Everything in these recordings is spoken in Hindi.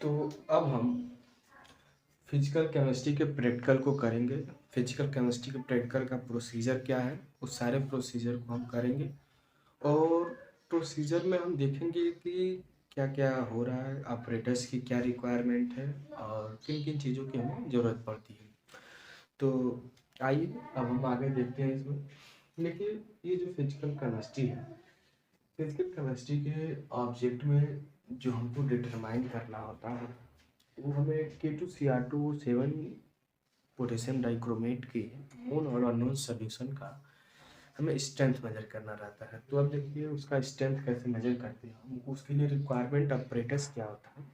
तो अब हम फिजिकल केमिस्ट्री के प्रैक्टिकल को करेंगे। फिजिकल केमिस्ट्री के प्रैक्टिकल का प्रोसीजर क्या है, उस सारे प्रोसीजर को हम करेंगे और प्रोसीजर में हम देखेंगे कि क्या क्या हो रहा है, ऑपरेटर्स की क्या रिक्वायरमेंट है और किन किन चीज़ों की हमें ज़रूरत पड़ती है। तो आइए अब हम आगे देखते हैं इसमें। देखिए, ये जो फिजिकल केमिस्ट्री है, फिजिकल केमिस्ट्री के ऑब्जेक्ट में जो हमको डिटरमाइन करना होता है वो हमें K2Cr2O7 पोटेशियम डाइक्रोमेट की नोन और अननोन सोल्यूशन का हमें स्ट्रेंथ मेजर करना रहता है। तो अब देखिए उसका स्ट्रेंथ कैसे मेजर करते हैं हम, उसके लिए रिक्वायरमेंट ऑपरेटर्स क्या होता है।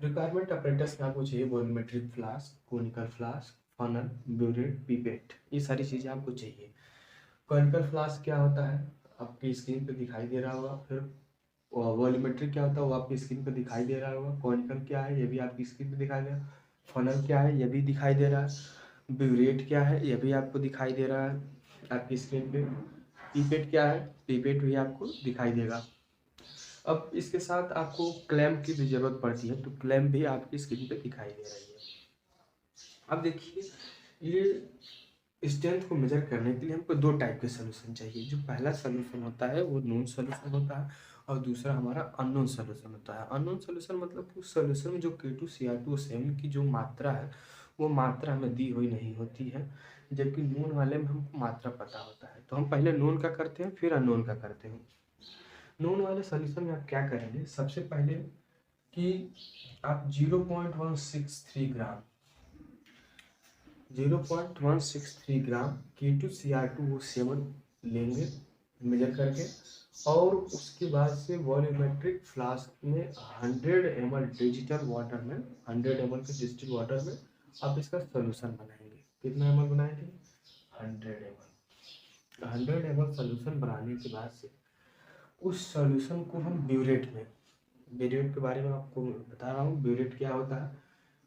रिक्वायरमेंट ऑपरेटर्स में आपको चाहिए volumetric flask, conical flask, funnel, burette, pipette, ये सारी चीज़ें आपको चाहिए। कोनिकल फ्लास्क क्या होता है आपकी स्क्रीन पे दिखाई दे रहा होगा, फिर वॉल्यूमेट्रिक क्या होता है वो आपकी स्क्रीन पे दिखाई दे रहा होगा, कॉनिकल क्या है ये भी आपकी स्क्रीन पे दिखाई दे रहा है, फनल क्या है ये भी दिखाई दे रहा है, ब्यूरेट क्या है ये भी आपको दिखाई दे रहा है आपकी स्क्रीन पे, पीपेट क्या है पीपेट भी आपको दिखाई देगा। अब इसके साथ आपको क्लैंप की भी जरूरत पड़ती है, तो क्लैंप भी आपकी स्क्रीन पे दिखाई दे रही है। अब देखिए, ये स्ट्रेंथ को मेजर करने के लिए हमको दो टाइप के सोल्यूशन चाहिए। जो पहला सोल्यूशन होता है वो नोन सोल्यूशन होता है और दूसरा हमारा अननोन सोल्यूशन होता है। अननोन सोल्यूशन मतलब उस सोल्यूशन में जो K2Cr2O7 की जो मात्रा है वो मात्रा हमें दी हुई नहीं होती है, जबकि नोन वाले में हमको मात्रा पता होता है। तो हम पहले नोन का करते हैं फिर अननोन का करते हैं। नोन वाले सोल्यूशन में आप क्या करेंगे, सबसे पहले कि आप 0.163 ग्राम 0.163 ग्राम K2Cr2O7 लेंगे मेजर करके, और उसके बाद से वॉल्यूमेट्रिक फ्लास्क में 100 ml डिजिटल वाटर में 100 ml के डिजिटल वाटर में आप इसका सोल्यूशन बनाएंगे। कितना ml बनाएंगे? 100 ml। 100 ml सोल्यूशन बनाने के बाद से उस सोल्यूशन को हम ब्यूरेट में, ब्यूरेट के बारे में आपको बता रहा हूँ। ब्यूरेट क्या होता है,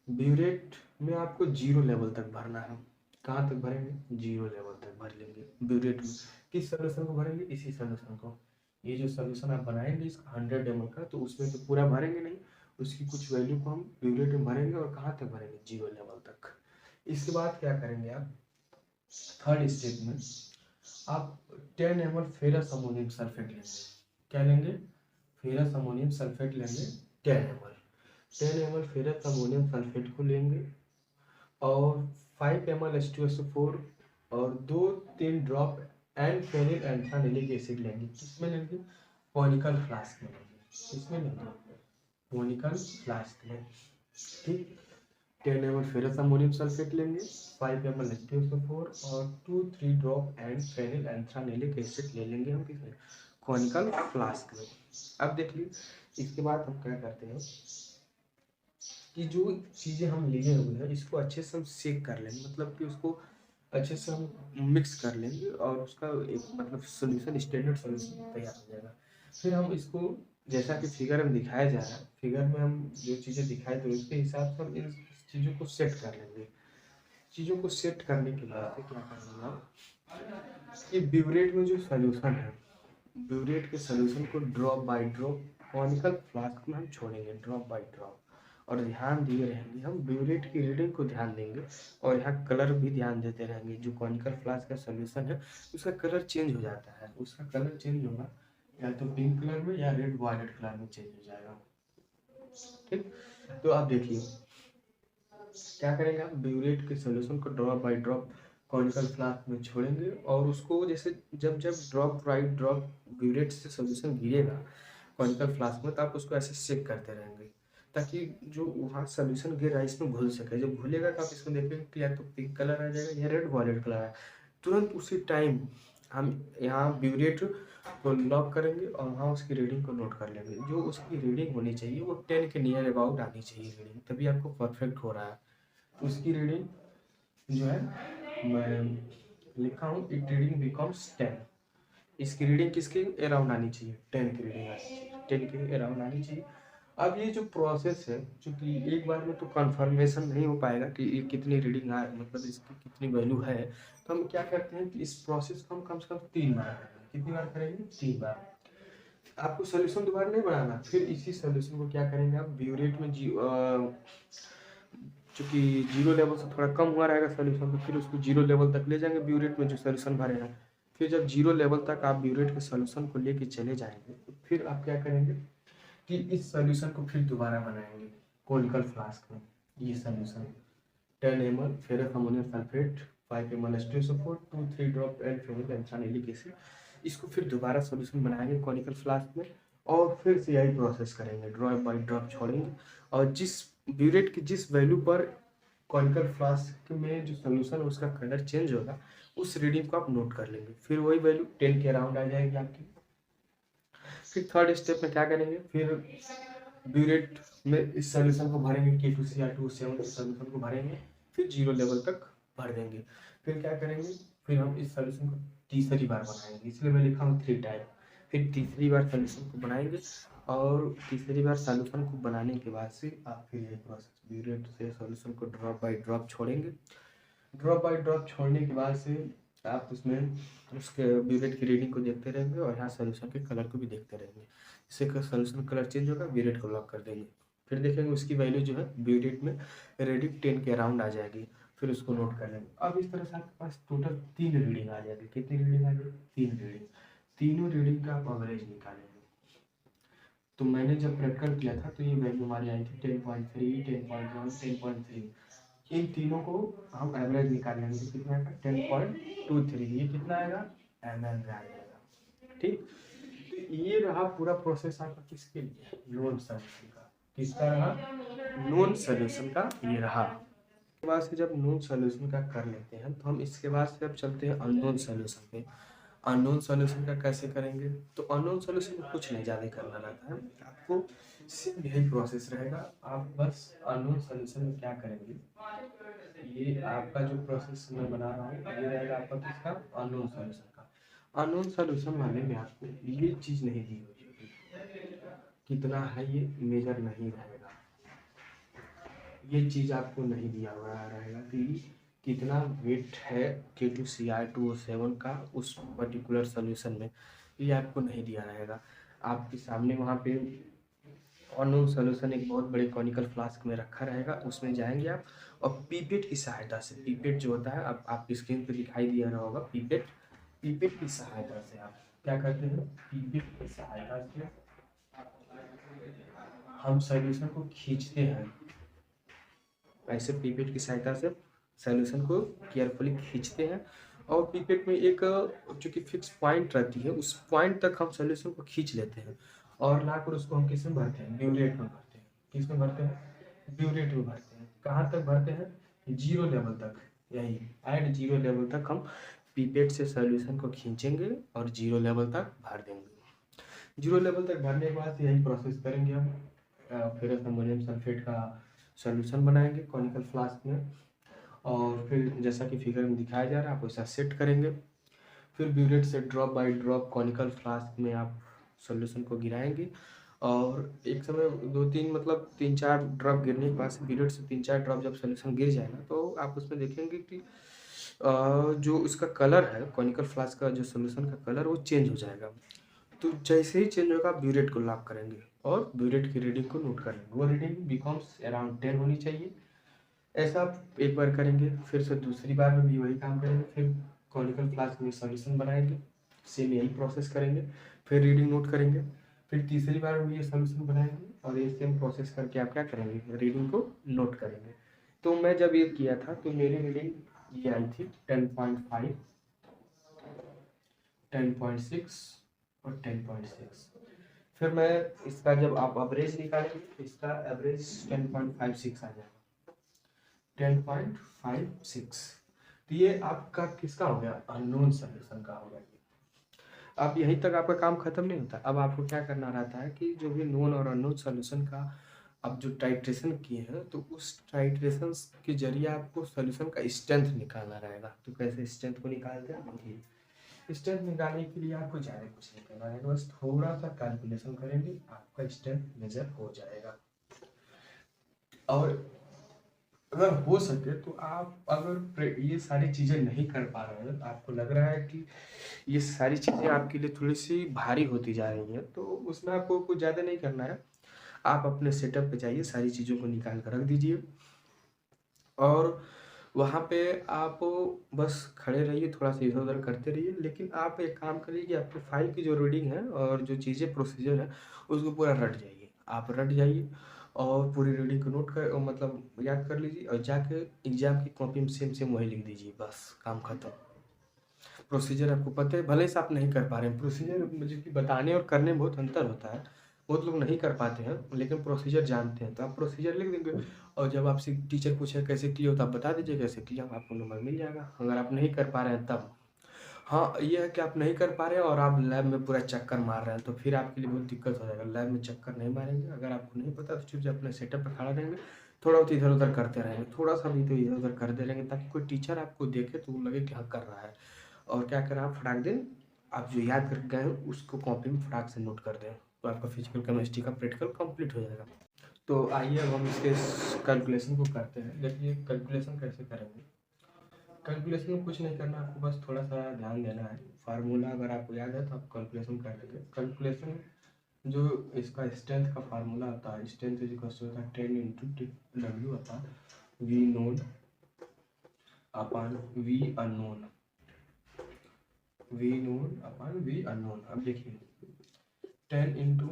ब्यूरेट में आपको 0 लेवल तक भरना है। कहाँ तक भरेंगे? 0 लेवल तक भर लेंगे ब्यूरेट में। किस सोल्यूशन को भरेंगे? इसी सोल्यूशन को। ये जो सोल्यूशन आप बनाएंगे इसका 100 ml का, तो उसमें तो पूरा भरेंगे नहीं, उसकी कुछ वैल्यू को हम ब्यूरेट में भरेंगे। और कहाँ तक भरेंगे? 0 लेवल तक। इसके बाद क्या करेंगे आप, थर्ड स्टेप में आप 10 ml फेरस अमोनियम सल्फेट लेंगे। क्या लेंगे? फेरस अमोनियम सल्फेट लेंगे 10 ml। 10 ml ferrous ammonium sulphate को लेंगे और 5 ml H2SO4 और 2-3 ड्रॉप एंड फेनिल एल्फानिलिक एसिड लेंगे। किसमें लेंगे? कॉनिकल फ्लास्क में लेंगे। किसमें लेंगे? कॉनिकल फ्लास्क में। ठीक। 10 ml फेरस अमोनियम सल्फेट लेंगे, 5 ml H2SO4 और 2-3 ड्रॉप एंड फेनिल एल्फानिलिक एसिड ले लेंगे हम किसमें? कॉनिकल फ्लास्क में। अब देखिए इसके बाद हम क्या करते हैं कि जो चीज़ें हम लिए हुए हैं इसको अच्छे से हम सेक कर लेंगे, मतलब कि उसको अच्छे से हम मिक्स कर लेंगे और उसका एक मतलब सोल्यूशन, स्टैंडर्ड सोल्यूशन तैयार हो जाएगा। फिर हम इसको, जैसा कि फिगर में दिखाया जा रहा है, फिगर में हम जो चीज़ें दिखाई दे उसके हिसाब से हम इन चीज़ों को सेट कर लेंगे। चीज़ों को सेट करने के बाद से क्या करेंगे आप, ये ब्यूरेट में जो सोल्यूशन है, ब्यूरेट के सोल्यूशन को drop by drop conical flask में हम छोड़ेंगे, ड्रॉप बाय ड्रॉप। और ध्यान दिए रहेंगे, हम ब्यूरेट की रीडिंग को ध्यान देंगे और यहाँ कलर भी ध्यान देते रहेंगे। जो कॉनिकल फ्लास्क का सोल्यूशन है उसका कलर चेंज हो जाता है, उसका कलर चेंज होगा या तो पिंक कलर में या रेड वायलेट कलर में चेंज हो जाएगा। ठीक। तो आप देखिए क्या करेंगे, आप ब्यूरेट के सोल्यूशन को drop by drop conical flask में छोड़ेंगे और उसको जैसे जब जब ड्रॉप बाय ड्रॉप ब्यूरेट से सोल्यूशन गिरेगा कॉनिकल फ्लास्क में, तो आप उसको ऐसे शेक करते रहेंगे ताकि जो वहाँ सोल्यूशन गिर रहा है इसमें घुल सके। जब घुलेगा तो आप इसमें देखेंगे कि या तो पिंक कलर आ जाएगा या रेड वॉलेट कलर है। तुरंत उसी टाइम हम यहाँ ब्यूरेट को लॉक करेंगे और वहाँ उसकी रीडिंग को नोट कर लेंगे। जो उसकी रीडिंग होनी चाहिए वो 10 के नियर अबाउट आनी चाहिए रीडिंग, तभी आपको परफेक्ट हो रहा है। उसकी रीडिंग जो है मैं लिखा हूँ, इट रीडिंग बिकम्स 10। इसकी रीडिंग किसकी अराउंड आनी चाहिए? 10 की रीडिंग आनी चाहिए, 10 के अराउंड आनी चाहिए। अब ये जो प्रोसेस है, चूंकि एक बार में तो कंफर्मेशन नहीं हो पाएगा कि ये कितनी रीडिंग आ, मतलब इसकी कितनी वैल्यू है, तो हम क्या करते हैं कि इस प्रोसेस को हम कम से कम 3 बार करेंगे। कितनी बार करेंगे? 3 बार। आपको सोल्यूशन दोबारा नहीं बनाना, फिर इसी सोल्यूशन को क्या करेंगे आप ब्यूरेट में चूंकि जीरो लेवल से थोड़ा कम हुआ रहेगा सोल्यूशन, तो फिर उसको जीरो लेवल तक ले जाएंगे ब्यूरेट में जो सोल्यूशन भरे हैं। फिर जब जीरो लेवल तक आप ब्यूरेट के सोल्यूशन को लेके चले जाएंगे तो फिर आप क्या करेंगे कि इस सोल्यूशन को फिर दोबारा बनाएंगे कोनिकल फ्लास्क में। ये solution 10 ml ferrous ammonium sulphate 5 ml एस्ट्रेसोफोर 2-3 ड्रॉप एंड फेनिलएल्सानिलिक एसिड, इसको फिर दोबारा सोल्यूशन बनाएंगे कॉनिकल फ्लास्क में और फिर से यही प्रोसेस करेंगे, ड्रॉप बाई ड्रॉप छोड़ेंगे और जिस ब्यूरेट की जिस वैल्यू पर कॉनिकल फ्लास्क में जो सोल्यूशन है उसका कलर चेंज होगा उस रीडिंग को आप नोट कर लेंगे। फिर वही वैल्यू 10 के अराउंड आ जाएगी आपकी। फिर थर्ड स्टेप में क्या करेंगे, फिर ब्यूरेट में इस सोल्यूशन को भरेंगे K2Cr2O7 इस सोल्यूशन को भरेंगे, फिर जीरो लेवल तक भर देंगे। फिर क्या करेंगे, फिर हम इस सोल्यूशन को तीसरी बार बनाएंगे, इसलिए मैं लिखा हूँ 3 टाइम। फिर तीसरी बार सोल्यूशन को बनाएंगे और तीसरी बार सोल्यूशन को बनाने के बाद से आप फिर यही प्रोसेस ब्यूरेट से सोल्यूशन को ड्रॉप बाई ड्रॉप छोड़ेंगे। ड्रॉप बाई ड्रॉप छोड़ने के बाद से आप उसमें उसके ब्यूरेट की रीडिंग को देखते रहेंगे और यहाँ सोल्यूशन के कलर को भी देखते रहेंगे। इससे सोल्यूशन कलर चेंज होगा, ब्यूरेट को लॉक कर देंगे। फिर देखेंगे उसकी वैल्यू जो है ब्यूरेट में रीडिंग 10 के अराउंड आ जाएगी, फिर उसको नोट कर लेंगे। अब इस तरह से आपके पास टोटल 3 रीडिंग आ जाएगी। कितनी रीडिंग आ जाएगी? 3 रीडिंग। तीनों रीडिंग का आप एवरेज निकालेंगे। तो मैंने जब प्रैक्टिकल किया था तो ये वैल्यू हमारी आई थी 10.3, 10.1, 10.3। इन तीनों को हम एवरेज निकाल लेंगे, कितना आएगा 10.23। ये कितना आएगा एम एल में आ जाएगा। ठीक, तो ये रहा पूरा प्रोसेस आपका किसके लिए, नोन सोल्यूशन का। किसका रहा? नोन सोल्यूशन का ये रहा। इसके बाद से जब नोन सोल्यूशन का कर लेते हैं तो हम इसके बाद से अब चलते हैं अननोन सोल्यूशन पे। अननोन सोल्यूशन का कैसे करेंगे, तो अननोन सोल्यूशन में कुछ नहीं ज़्यादा करना रहता है आपको, सिर्फ यही प्रोसेस रहेगा। आप बस अननोन सोल्यूशन में क्या करेंगे, ये आपका जो प्रोसेस मैं बना रहा हूँ ये रहेगा आपका किसका, अननोन सोल्यूशन का। अननोन सोल्यूशन वाले में आपको ये चीज़ नहीं दी हुई है, कितना है ये मेजर नहीं रहेगा, ये चीज़ आपको नहीं दिया हुआ रहेगा कि कितना वेट है K2Cr2O7 का उस पर्टिकुलर सोल्यूशन में, ये आपको नहीं दिया रहेगा। आपके सामने वहाँ पे अननोन सोल्यूशन एक बहुत बड़े कॉनिकल फ्लास्क में रखा रहेगा, उसमें जाएंगे आप और पीपेट की सहायता से, पीपेट जो होता है अब आपकी स्क्रीन पे दिखाई दिया रहा होगा, पीपेट, पीपेट की सहायता से आप क्या करते हैं, पीपेट की सहायता से हम सोल्यूशन को खींचते हैं। ऐसे पीपेट की सहायता से सोल्यूशन को केयरफुली खींचते हैं और पीपेट में एक जो कि फिक्स पॉइंट रहती है उस पॉइंट तक हम सोल्यूशन को खींच लेते हैं और लाकर उसको हम किस में भरते हैं, ब्यूरेट में भरते हैं। किस में भरते हैं? ब्यूरेट में भरते हैं। कहाँ तक भरते हैं? जीरो लेवल तक। यही एट जीरो लेवल तक हम पीपेट से सोल्यूशन को खींचेंगे और जीरो लेवल तक भर देंगे। जीरो लेवल तक भरने के बाद यही प्रोसेस करेंगे हम, फेरस अमोनियम सल्फेट का सोल्यूशन बनाएंगे कॉनिकल फ्लास्क में और फिर जैसा कि फिगर में दिखाया जा रहा है आप वैसा सेट करेंगे। फिर ब्यूरेट से drop by drop conical flask में आप सोल्यूशन को गिराएंगे और एक समय 2-3 मतलब 3-4 ड्रॉप गिरने के बाद से ब्यूरेट से 3-4 ड्रॉप जब सोल्यूशन गिर जाएगा तो आप उसमें देखेंगे कि जो उसका कलर है कॉनिकल फ्लास्क का जो सोल्यूशन का कलर वो चेंज हो जाएगा। तो जैसे ही चेंज होगा ब्यूरेट को लॉक करेंगे और ब्यूरेट की रीडिंग को नोट कर लेंगे। वो रीडिंग बिकम्स अराउंड 10 होनी चाहिए। ऐसा आप एक बार करेंगे, फिर से दूसरी बार में भी वही काम करेंगे, फिर कॉनिकल फ्लास्क में सॉल्यूशन बनाएंगे, सेम यही प्रोसेस करेंगे, फिर रीडिंग नोट करेंगे, फिर तीसरी बार में ये सॉल्यूशन बनाएंगे और ये सेम प्रोसेस करके आप क्या करेंगे, रीडिंग को नोट करेंगे। तो मैं जब ये किया था तो मेरी रीडिंग ये आई थी 10.5, 10.6 और 10.6। फिर मैं इसका जब आप एवरेज निकालेंगे तो इसका एवरेज 10.56 आ जाएगा, 10.56। तो ये आपका किसका हो गया, अननोन सोल्यूशन का हो गया। अब यहीं तक आपका काम खत्म नहीं होता, अब आपको क्या करना रहता है कि जो भी नोन और अननोन सोल्यूशन का अब जो टाइट्रेशन किए हैं तो उस टाइट्रेशन के जरिए आपको सोल्यूशन का स्ट्रेंथ निकालना रहेगा। तो कैसे स्ट्रेंथ को निकालते हैं, देखिए स्ट्रेंथ निकालने के लिए आपको ज़्यादा कुछ नहीं करना है, बस थोड़ा सा कैलकुलेशन करेंगे आपका स्ट्रेंथ मेजर हो जाएगा। और अगर हो सके तो आप अगर ये सारी चीज़ें नहीं कर पा रहे हैं, आपको लग रहा है कि ये सारी चीज़ें आपके लिए थोड़ी-सी भारी होती जा रही हैं, तो उसमें आपको कुछ ज़्यादा नहीं करना है। आप अपने सेटअप पे जाइए, सारी चीज़ों को निकाल कर रख दीजिए और वहाँ पे आप बस खड़े रहिए, थोड़ा-सा इधर-उधर करते रहिए, लेकिन आप एक काम करिए कि आपकी फ़ाइल की जो रीडिंग है और जो चीज़ें प्रोसीजर है, उसको पूरा रट जाइए। आप रट जाइए और पूरी रीडिंग को नोट कर मतलब याद कर लीजिए और जाके एग्ज़ाम की कॉपी में सेम-सेम वही लिख दीजिए, बस काम खत्म। प्रोसीजर आपको पता है, भले से आप नहीं कर पा रहे हैं, प्रोसीजर मुझे कि बताने और करने में बहुत अंतर होता है। बहुत लोग नहीं कर पाते हैं, लेकिन प्रोसीजर जानते हैं, तो आप प्रोसीजर लिख देंगे और जब आपसे टीचर पूछे कैसे किए हो, तो आप बता दीजिए कैसे किया, आपको नंबर मिल जाएगा। अगर आप नहीं कर पा रहे हैं तब। हाँ, ये है कि आप नहीं कर पा रहे हैं और आप लैब में पूरा चक्कर मार रहे हैं, तो फिर आपके लिए बहुत दिक्कत हो जाएगा। लैब में चक्कर नहीं मारेंगे, अगर आपको नहीं पता तो चुपचाप अपने सेटअप पे खड़ा रहेंगे, थोड़ा बहुत इधर-उधर करते रहेंगे, थोड़ा-सा भी तो इधर-उधर करते रहेंगे ताकि कोई टीचर आपको देखे तो वो लगे कि हाँ, कर रहा है। और क्या करें आप फटाक दें, आप जो याद करके गए हो उसको कॉपी में फटाक से नोट कर दें, तो आपका फिजिकल केमिस्ट्री का प्रैक्टिकल कंप्लीट हो जाएगा। तो आइए अब हम इसके कैलकुलेशन को करते हैं। देखिए कैलकुलेशन कैसे करेंगे। कैलकुलेशन में कुछ नहीं करना, आपको बस थोड़ा सा ध्यान देना है। फार्मूला अगर आपको याद है तो आप कैलकुलेशन कर लेंगे। कैलकुलेशन जो इसका स्ट्रेंथ का फार्मूला होता है, स्ट्रेंथ इज इक्वल टू होता है 10 into W upon V known upon V unknown, V known upon V unknown. अब देखिए 10 इंटू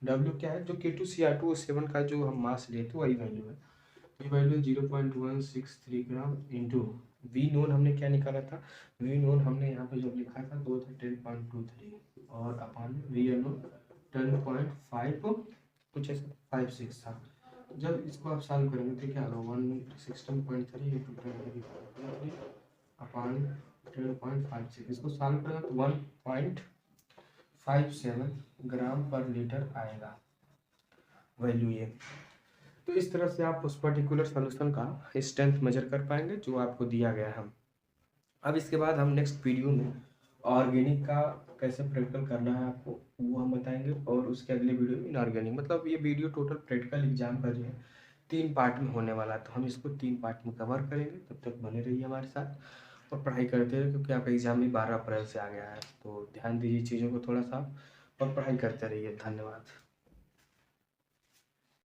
डब्ल्यू क्या है, जो K2Cr2O7 का जो हम मास लिए थे वही वैल्यू है। ये value 0.163 gram into V known हमने क्या निकाला था, वी नोन हमने यहाँ पे जब लिखा था तो था 10.23 और अपॉन वी नोन 10.5 कुछ ऐसा 56 था। जब इसको आप सॉल्व करेंगे तो क्या होगा 116.3 इंटू 10 अपॉन 10.56, इसको सॉल्व करेंगे तो 1.57 ग्राम पर लीटर आएगा वैल्यू ये। तो इस तरह से आप उस पर्टिकुलर सॉल्यूशन का स्ट्रेंथ मेजर कर पाएंगे जो आपको दिया गया है। अब इसके बाद हम नेक्स्ट वीडियो में ऑर्गेनिक का कैसे प्रैक्टिकल करना है आपको वो हम बताएंगे और उसके अगले वीडियो में इनऑर्गेनिक, मतलब ये वीडियो टोटल प्रैक्टिकल एग्जाम का जो है 3 पार्ट में होने वाला है, तो हम इसको 3 पार्ट में कवर करेंगे। तब तक बने रहिए हमारे साथ और पढ़ाई करते रहिए, क्योंकि आपका एग्जाम भी 12 अप्रैल से आ गया है, तो ध्यान दीजिए चीज़ों को थोड़ा सा और पढ़ाई करते रहिए। धन्यवाद।